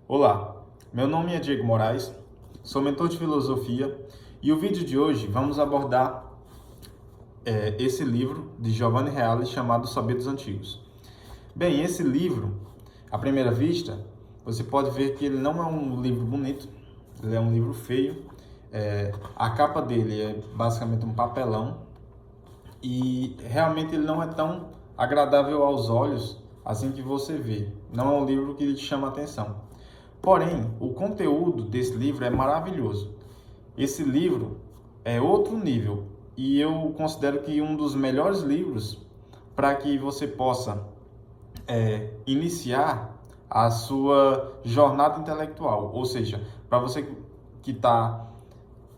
Olá, meu nome é Diego Moraes, sou mentor de filosofia e o vídeo de hoje vamos abordar esse livro de Giovanni Reale chamado Saber dos Antigos. Bem, esse livro, à primeira vista, você pode ver que ele não é um livro bonito, ele é um livro feio. A capa dele é basicamente um papelão e realmente ele não é tão agradável aos olhos assim que você vê. Não é um livro que te chama a atenção. Porém, o conteúdo desse livro é maravilhoso. Esse livro é outro nível e eu considero que um dos melhores livros para que você possa iniciar a sua jornada intelectual. Ou seja, para você que está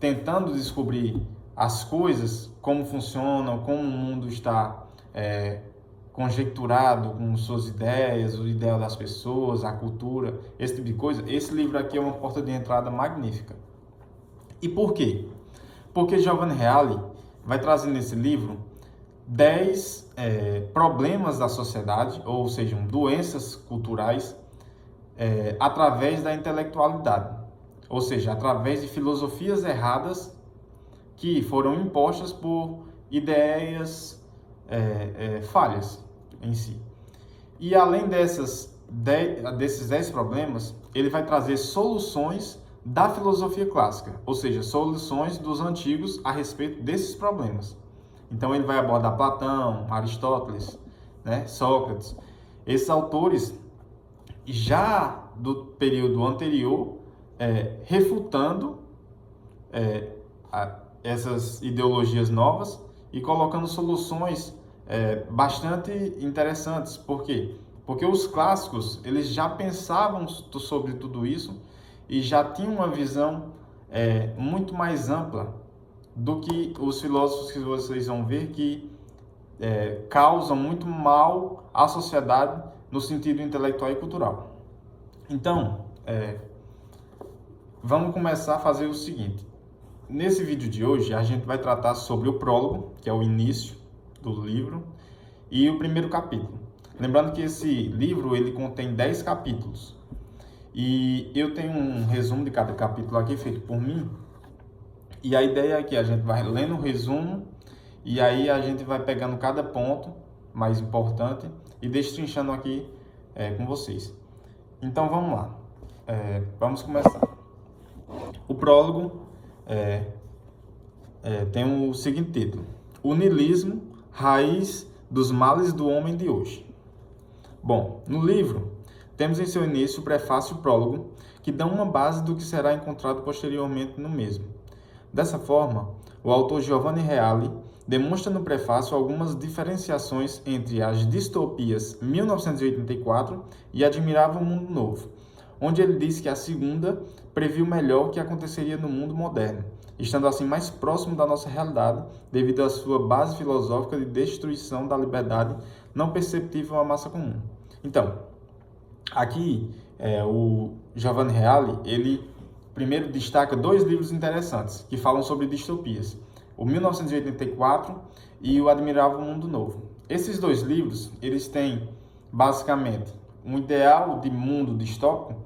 tentando descobrir as coisas, como funcionam, como o mundo está conjecturado com suas ideias, o ideal das pessoas, a cultura, esse tipo de coisa, esse livro aqui é uma porta de entrada magnífica. E por quê? Porque Giovanni Reale vai trazer nesse livro 10 problemas da sociedade, ou seja, doenças culturais, através da intelectualidade, ou seja, através de filosofias erradas que foram impostas por ideias falhas em si. E além desses 10 problemas, ele vai trazer soluções da filosofia clássica, ou seja, soluções dos antigos a respeito desses problemas. Então ele vai abordar Platão, Aristóteles, Sócrates, esses autores já do período anterior, refutando essas ideologias novas e colocando soluções bastante interessantes. Por quê? Porque os clássicos eles já pensavam sobre tudo isso e já tinham uma visão muito mais ampla do que os filósofos que vocês vão ver que causam muito mal à sociedade no sentido intelectual e cultural. Então, vamos começar a fazer o seguinte. Nesse vídeo de hoje, a gente vai tratar sobre o prólogo, que é o início do livro, e o primeiro capítulo. Lembrando que esse livro ele contém 10 capítulos. E eu tenho um resumo de cada capítulo aqui feito por mim. E a ideia é que a gente vai lendo o resumo e aí a gente vai pegando cada ponto mais importante e destrinchando aqui com vocês. Então vamos lá. Vamos começar. O prólogo tem o seguinte título: O niilismo, raiz dos males do homem de hoje. Bom, no livro, temos em seu início o prefácio e o prólogo, que dão uma base do que será encontrado posteriormente no mesmo. Dessa forma, o autor Giovanni Reale demonstra no prefácio algumas diferenciações entre as distopias 1984 e Admirável Mundo Novo, onde ele diz que a segunda previu melhor o que aconteceria no mundo moderno, estando assim mais próximo da nossa realidade devido à sua base filosófica de destruição da liberdade não perceptível à massa comum. Então, aqui o Giovanni Reale, ele primeiro destaca 2 livros interessantes que falam sobre distopias, o 1984 e o Admirável Mundo Novo. Esses 2 livros, eles têm basicamente um ideal de mundo distópico,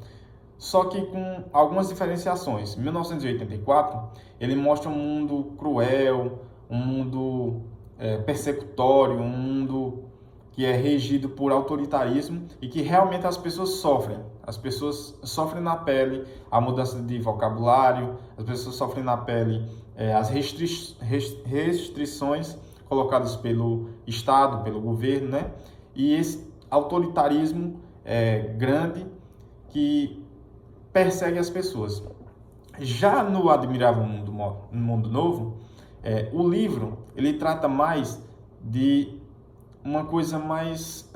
só que com algumas diferenciações. 1984, ele mostra um mundo cruel, um mundo persecutório, um mundo que é regido por autoritarismo e que realmente as pessoas sofrem. As pessoas sofrem na pele a mudança de vocabulário, as pessoas sofrem na pele as restrições colocadas pelo Estado, pelo governo, E esse autoritarismo grande que persegue as pessoas. Já no Admirável Mundo Novo, o livro ele trata mais de uma coisa mais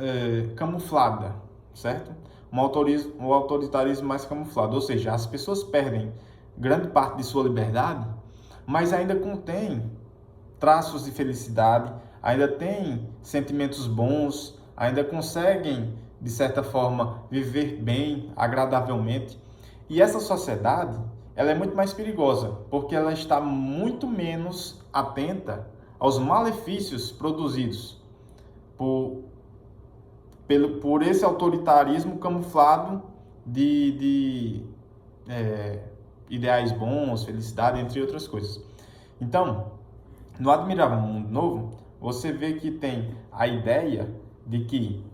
camuflada, certo? Um autoritarismo mais camuflado, ou seja, as pessoas perdem grande parte de sua liberdade, mas ainda contém traços de felicidade, ainda tem sentimentos bons, ainda conseguem, de certa forma, viver bem, agradavelmente. E essa sociedade, ela é muito mais perigosa, porque ela está muito menos atenta aos malefícios produzidos por esse autoritarismo camuflado de ideais bons, felicidade, entre outras coisas. Então, no Admirável Mundo Novo, você vê que tem a ideia de que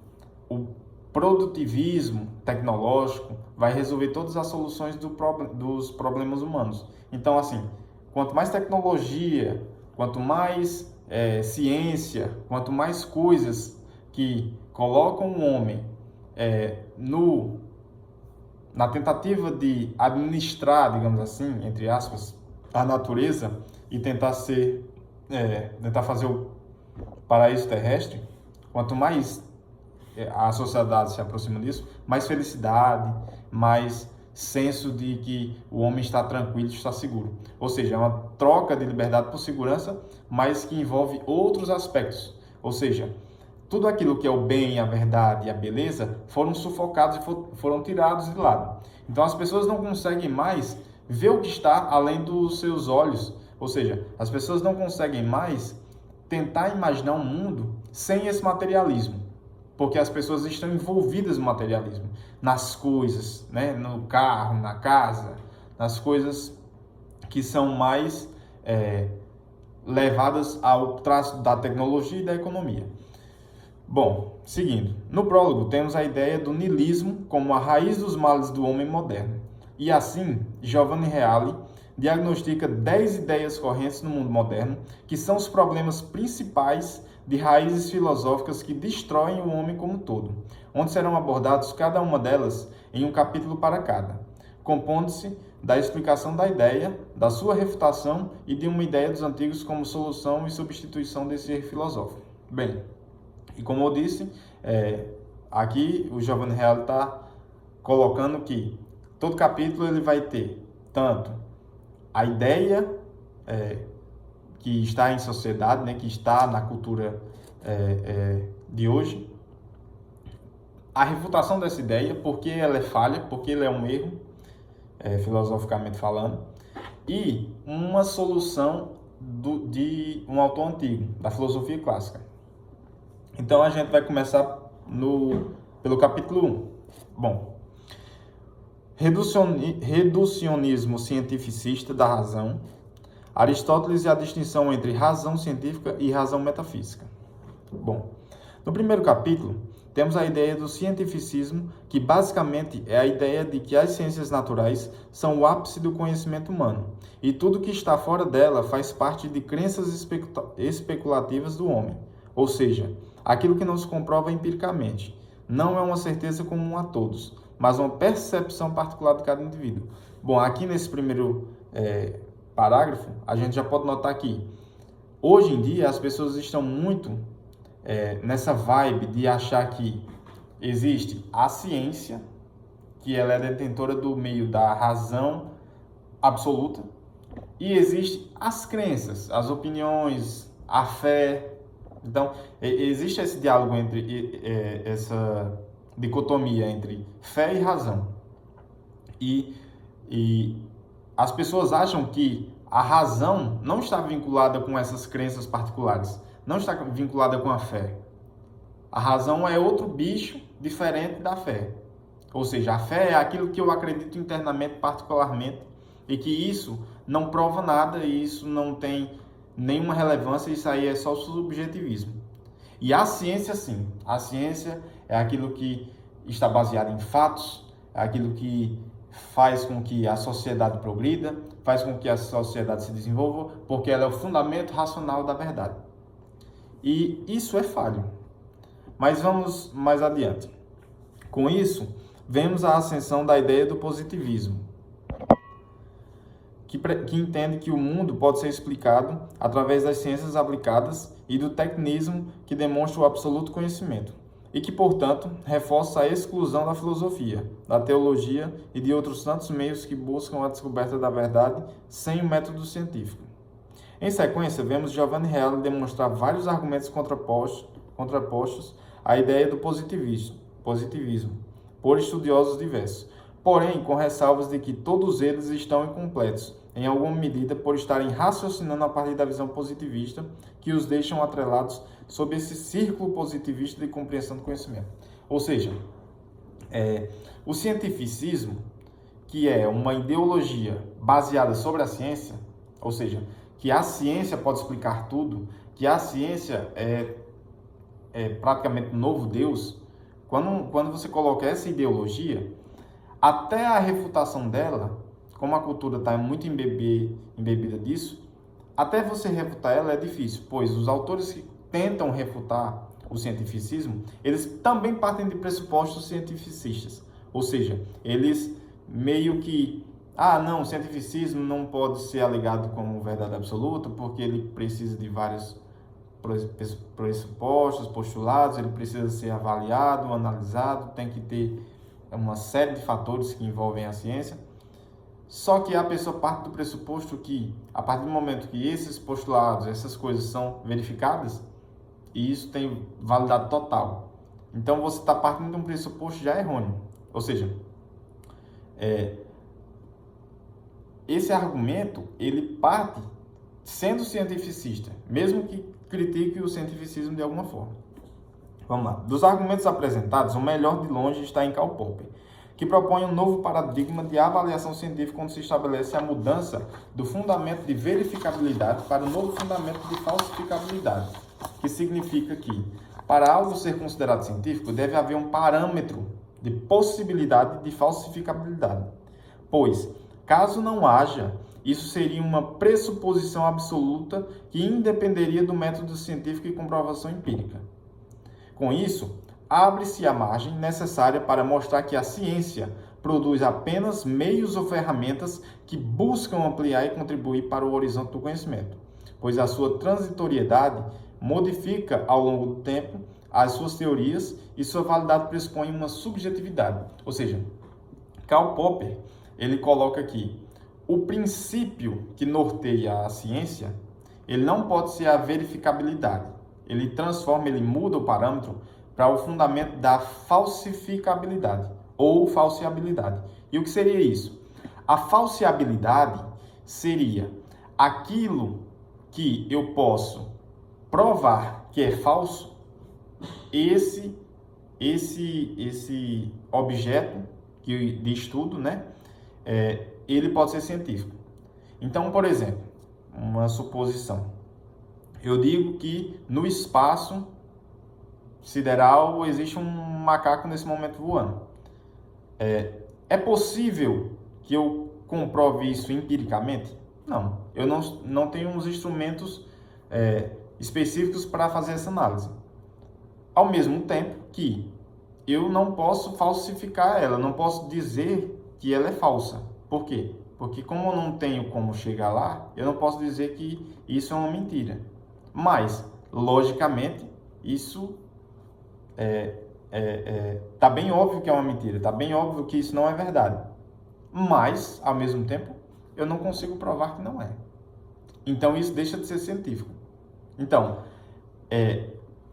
o produtivismo tecnológico vai resolver todas as soluções dos problemas humanos. Então, assim, quanto mais tecnologia, quanto mais ciência, quanto mais coisas que colocam o homem na tentativa de administrar, digamos assim, entre aspas, a natureza e tentar fazer o paraíso terrestre, quanto mais a sociedade se aproxima disso, mais felicidade, mais senso de que o homem está tranquilo, está seguro. Ou seja, é uma troca de liberdade por segurança, mas que envolve outros aspectos. Ou seja, tudo aquilo que é o bem, a verdade e a beleza foram sufocados e foram tirados de lado. Então as pessoas não conseguem mais ver o que está além dos seus olhos. Ou seja, as pessoas não conseguem mais tentar imaginar um mundo sem esse materialismo. Porque as pessoas estão envolvidas no materialismo, nas coisas, né? No carro, na casa, nas coisas que são mais levadas ao traço da tecnologia e da economia. Bom, seguindo. No prólogo temos a ideia do niilismo como a raiz dos males do homem moderno. E assim, Giovanni Reale diagnostica 10 ideias correntes no mundo moderno, que são os problemas principais de raízes filosóficas que destroem o homem como um todo, onde serão abordados cada uma delas em um capítulo para cada, compondo-se da explicação da ideia, da sua refutação e de uma ideia dos antigos como solução e substituição desse erro filosófico. Bem, e como eu disse, aqui o Giovanni Reale está colocando que todo capítulo ele vai ter tanto a ideia que está em sociedade, né, que está na cultura de hoje, a refutação dessa ideia, porque ela é falha, porque ela é um erro, filosoficamente falando, e uma solução de um autor antigo, da filosofia clássica. Então a gente vai começar pelo capítulo 1. Bom, reducionismo cientificista da razão, Aristóteles e a distinção entre razão científica e razão metafísica. Bom, no primeiro capítulo, temos a ideia do cientificismo, que basicamente é a ideia de que as ciências naturais são o ápice do conhecimento humano, e tudo que está fora dela faz parte de crenças especulativas do homem, ou seja, aquilo que não se comprova empiricamente. Não é uma certeza comum a todos, mas uma percepção particular de cada indivíduo. Bom, aqui nesse primeiro parágrafo, a gente já pode notar que hoje em dia as pessoas estão muito nessa vibe de achar que existe a ciência, que ela é detentora do meio da razão absoluta, e existe as crenças, as opiniões, a fé. Então, existe esse diálogo essa dicotomia entre fé e razão. E as pessoas acham que a razão não está vinculada com essas crenças particulares, não está vinculada com a fé. A razão é outro bicho diferente da fé. Ou seja, a fé é aquilo que eu acredito internamente, particularmente, e que isso não prova nada, e isso não tem nenhuma relevância, isso aí é só subjetivismo. E a ciência, sim. A ciência é aquilo que está baseado em fatos, é aquilo que faz com que a sociedade progrida, faz com que a sociedade se desenvolva, porque ela é o fundamento racional da verdade. E isso é falho. Mas vamos mais adiante. Com isso, vemos a ascensão da ideia do positivismo, que entende que o mundo pode ser explicado através das ciências aplicadas e do tecnismo que demonstra o absoluto conhecimento, e que, portanto, reforça a exclusão da filosofia, da teologia e de outros tantos meios que buscam a descoberta da verdade sem o método científico. Em sequência, vemos Giovanni Reale demonstrar vários argumentos contrapostos à ideia do positivismo, por estudiosos diversos, porém com ressalvas de que todos eles estão incompletos, em alguma medida por estarem raciocinando a partir da visão positivista, que os deixam atrelados sob esse círculo positivista de compreensão do conhecimento. Ou seja, O cientificismo, que é uma ideologia baseada sobre a ciência, ou seja, que a ciência pode explicar tudo, que a ciência é praticamente um novo Deus, quando você coloca essa ideologia, até a refutação dela, como a cultura está muito embebida disso, até você refutar ela é difícil, pois os autores que tentam refutar o cientificismo, eles também partem de pressupostos cientificistas. Ou seja, eles meio que, não, o cientificismo não pode ser alegado como verdade absoluta, porque ele precisa de vários pressupostos, postulados, ele precisa ser avaliado, analisado, tem que ter uma série de fatores que envolvem a ciência. Só que a pessoa parte do pressuposto que, a partir do momento que esses postulados, essas coisas são verificadas, e isso tem validade total. Então, você está partindo de um pressuposto já errôneo. Ou seja, esse argumento, ele parte sendo cientificista, mesmo que critique o cientificismo de alguma forma. Vamos lá. Dos argumentos apresentados, o melhor de longe está em Karl Popper, que propõe um novo paradigma de avaliação científica onde se estabelece a mudança do fundamento de verificabilidade para o novo fundamento de falsificabilidade, que significa que, para algo ser considerado científico, deve haver um parâmetro de possibilidade de falsificabilidade, pois, caso não haja, isso seria uma pressuposição absoluta que independeria do método científico e comprovação empírica. Com isso, abre-se a margem necessária para mostrar que a ciência produz apenas meios ou ferramentas que buscam ampliar e contribuir para o horizonte do conhecimento, pois a sua transitoriedade modifica ao longo do tempo as suas teorias e sua validade pressupõe uma subjetividade. Ou seja, Karl Popper, ele coloca aqui, o princípio que norteia a ciência, ele não pode ser a verificabilidade. Ele transforma, ele muda o parâmetro para o fundamento da falsificabilidade ou falseabilidade. E o que seria isso? A falseabilidade seria aquilo que eu posso provar que é falso, esse objeto de estudo, né? Ele pode ser científico. Então, por exemplo, uma suposição. Eu digo que no espaço sideral existe um macaco nesse momento voando. É possível que eu comprove isso empiricamente? Não. Eu não tenho uns instrumentos específicos para fazer essa análise. Ao mesmo tempo que eu não posso falsificar ela, não posso dizer que ela é falsa. Por quê? Porque como eu não tenho como chegar lá, eu não posso dizer que isso é uma mentira. Mas, logicamente, isso tá bem óbvio que é uma mentira, tá bem óbvio que isso não é verdade. Mas, ao mesmo tempo, eu não consigo provar que não é. Então, isso deixa de ser científico. Então,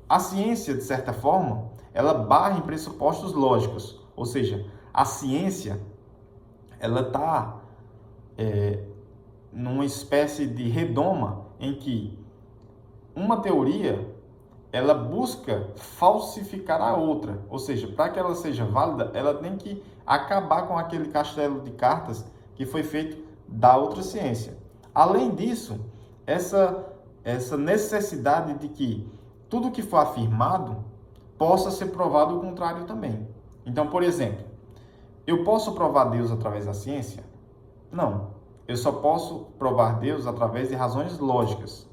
a ciência, de certa forma, ela barra em pressupostos lógicos. Ou seja, a ciência, ela está numa espécie de redoma em que uma teoria, ela busca falsificar a outra. Ou seja, para que ela seja válida, ela tem que acabar com aquele castelo de cartas que foi feito da outra ciência. Além disso, essa necessidade de que tudo que for afirmado possa ser provado o contrário também. Então, por exemplo, eu posso provar Deus através da ciência? Não. Eu só posso provar Deus através de razões lógicas.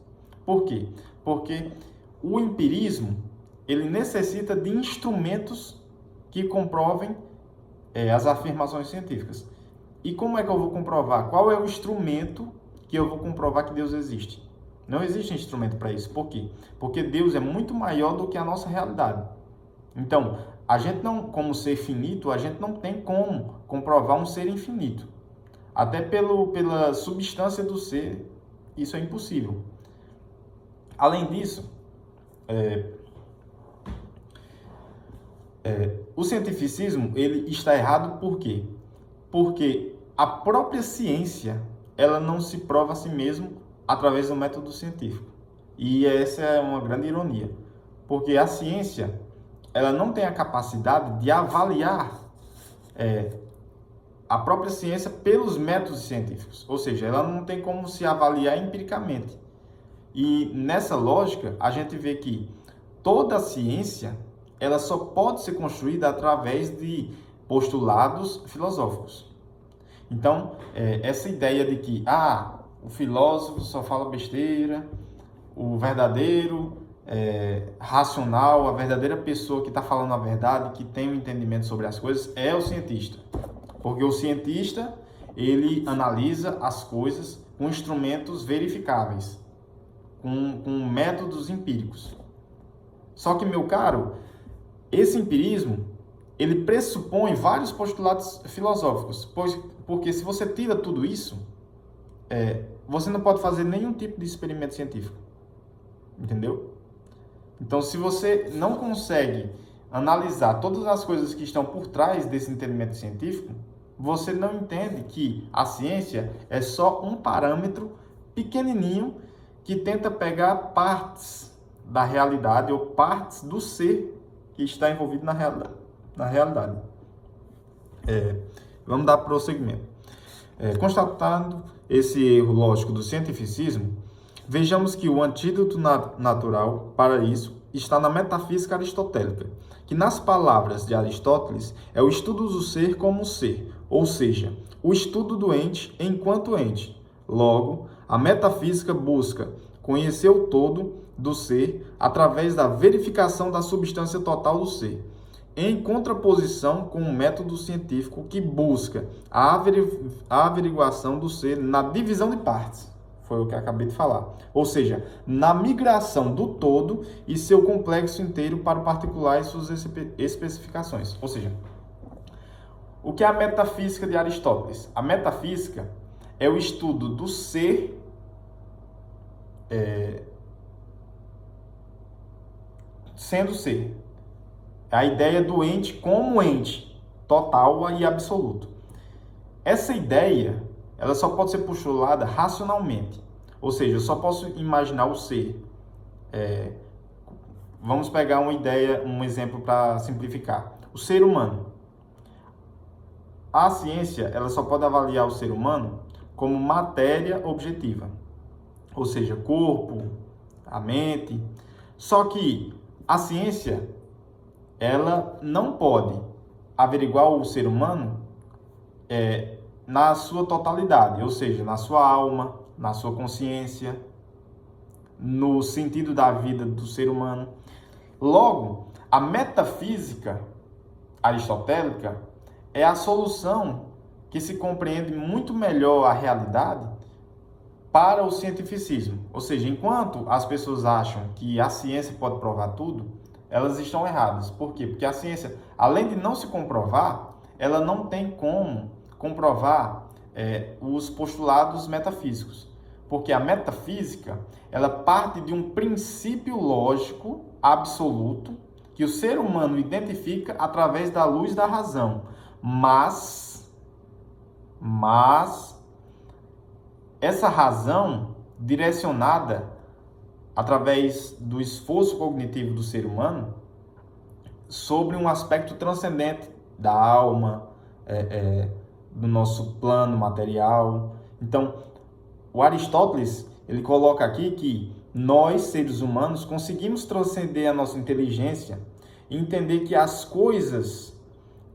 Por quê? Porque o empirismo, ele necessita de instrumentos que comprovem as afirmações científicas. E como é que eu vou comprovar? Qual é o instrumento que eu vou comprovar que Deus existe? Não existe instrumento para isso. Por quê? Porque Deus é muito maior do que a nossa realidade. Então, a gente não, como ser finito, a gente não tem como comprovar um ser infinito. Até pela substância do ser, isso é impossível. Além disso, o cientificismo, ele está errado por quê? Porque a própria ciência, ela não se prova a si mesma através do método científico. E essa é uma grande ironia, porque a ciência, ela não tem a capacidade de avaliar a própria ciência pelos métodos científicos, ou seja, ela não tem como se avaliar empiricamente. E nessa lógica, a gente vê que toda a ciência, ela só pode ser construída através de postulados filosóficos. Então, essa ideia de que o filósofo só fala besteira, o verdadeiro racional, a verdadeira pessoa que está falando a verdade, que tem um entendimento sobre as coisas, é o cientista. Porque o cientista, ele analisa as coisas com instrumentos verificáveis, com métodos empíricos. Só que, meu caro, esse empirismo, ele pressupõe vários postulados filosóficos, porque se você tira tudo isso, você não pode fazer nenhum tipo de experimento científico. Entendeu? Então, se você não consegue analisar todas as coisas que estão por trás desse entendimento científico, você não entende que a ciência é só um parâmetro pequenininho que tenta pegar partes da realidade ou partes do ser que está envolvido na realidade. Vamos dar prosseguimento. Constatado esse erro lógico do cientificismo, vejamos que o antídoto natural para isso está na metafísica aristotélica, que nas palavras de Aristóteles é o estudo do ser como ser, ou seja, o estudo do ente enquanto ente. Logo, a metafísica busca conhecer o todo do ser através da verificação da substância total do ser, em contraposição com o método científico que busca a averiguação do ser na divisão de partes. Foi o que eu acabei de falar. Ou seja, na migração do todo e seu complexo inteiro para o particular e suas especificações. Ou seja, o que é a metafísica de Aristóteles? A metafísica é o estudo do ser sendo ser. É a ideia do ente como ente, total e absoluto. Essa ideia, ela só pode ser postulada racionalmente. Ou seja, eu só posso imaginar o ser. Vamos pegar uma ideia, um exemplo para simplificar. O ser humano. A ciência, ela só pode avaliar o ser humano como matéria objetiva. Ou seja, corpo, a mente. Só que a ciência, ela não pode averiguar o ser humano na sua totalidade, ou seja, na sua alma, na sua consciência, no sentido da vida do ser humano. Logo, a metafísica aristotélica é a solução que se compreende muito melhor a realidade para o cientificismo. Ou seja, enquanto as pessoas acham que a ciência pode provar tudo, elas estão erradas. Por quê? Porque a ciência, além de não se comprovar, ela não tem como comprovar os postulados metafísicos. Porque a metafísica, ela parte de um princípio lógico absoluto que o ser humano identifica através da luz da razão. Mas essa razão direcionada através do esforço cognitivo do ser humano sobre um aspecto transcendente da alma, do nosso plano material. Então, o Aristóteles, ele coloca aqui que nós, seres humanos, conseguimos transcender a nossa inteligência e entender que as coisas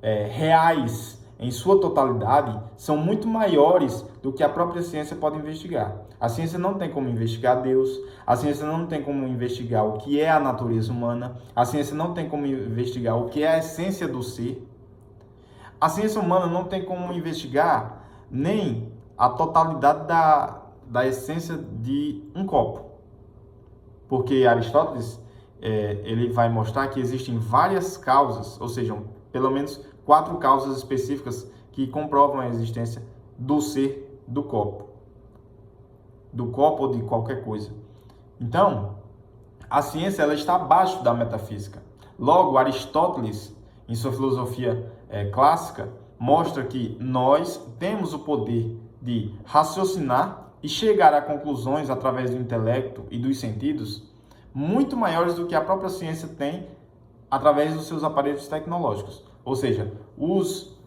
reais, em sua totalidade, são muito maiores do que a própria ciência pode investigar. A ciência não tem como investigar Deus, a ciência não tem como investigar o que é a natureza humana, a ciência não tem como investigar o que é a essência do ser. A ciência humana não tem como investigar nem a totalidade da essência de um copo. Porque Aristóteles, ele vai mostrar que existem várias causas, ou seja, pelo menos 4 causas específicas que comprovam a existência do ser do copo ou de qualquer coisa. Então, a ciência ela está abaixo da metafísica. Logo, Aristóteles, em sua filosofia clássica, mostra que nós temos o poder de raciocinar e chegar a conclusões através do intelecto e dos sentidos muito maiores do que a própria ciência tem através dos seus aparelhos tecnológicos. Ou seja, os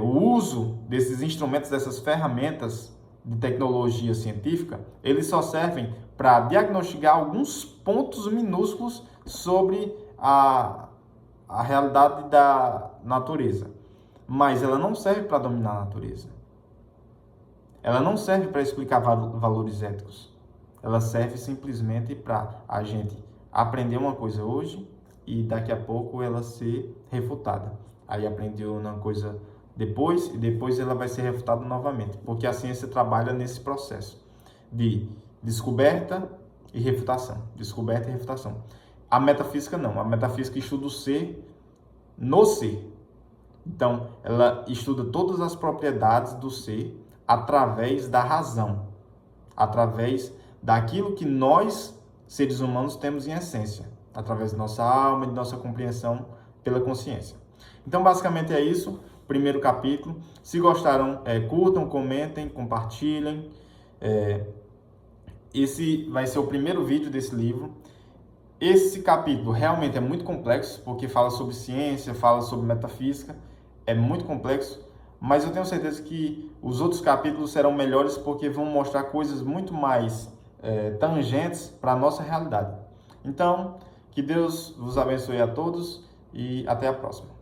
o uso desses instrumentos, dessas ferramentas de tecnologia científica, eles só servem para diagnosticar alguns pontos minúsculos sobre a realidade da natureza. Mas ela não serve para dominar a natureza. Ela não serve para explicar valores éticos. Ela serve simplesmente para a gente aprender uma coisa hoje e daqui a pouco ela ser refutada. Aí aprendeu uma coisa depois e depois ela vai ser refutada novamente, porque a ciência trabalha nesse processo de descoberta e refutação. Descoberta e refutação. A metafísica não. A metafísica estuda o ser no ser. Então, ela estuda todas as propriedades do ser através da razão, através daquilo que nós, seres humanos, temos em essência, através da nossa alma e de nossa compreensão pela consciência. Então, basicamente é isso, primeiro capítulo. Se gostaram, curtam, comentem, compartilhem. Esse vai ser o primeiro vídeo desse livro. Esse capítulo realmente é muito complexo, porque fala sobre ciência, fala sobre metafísica, é muito complexo, mas eu tenho certeza que os outros capítulos serão melhores porque vão mostrar coisas muito mais tangentes para a nossa realidade. Então, que Deus vos abençoe a todos e até a próxima.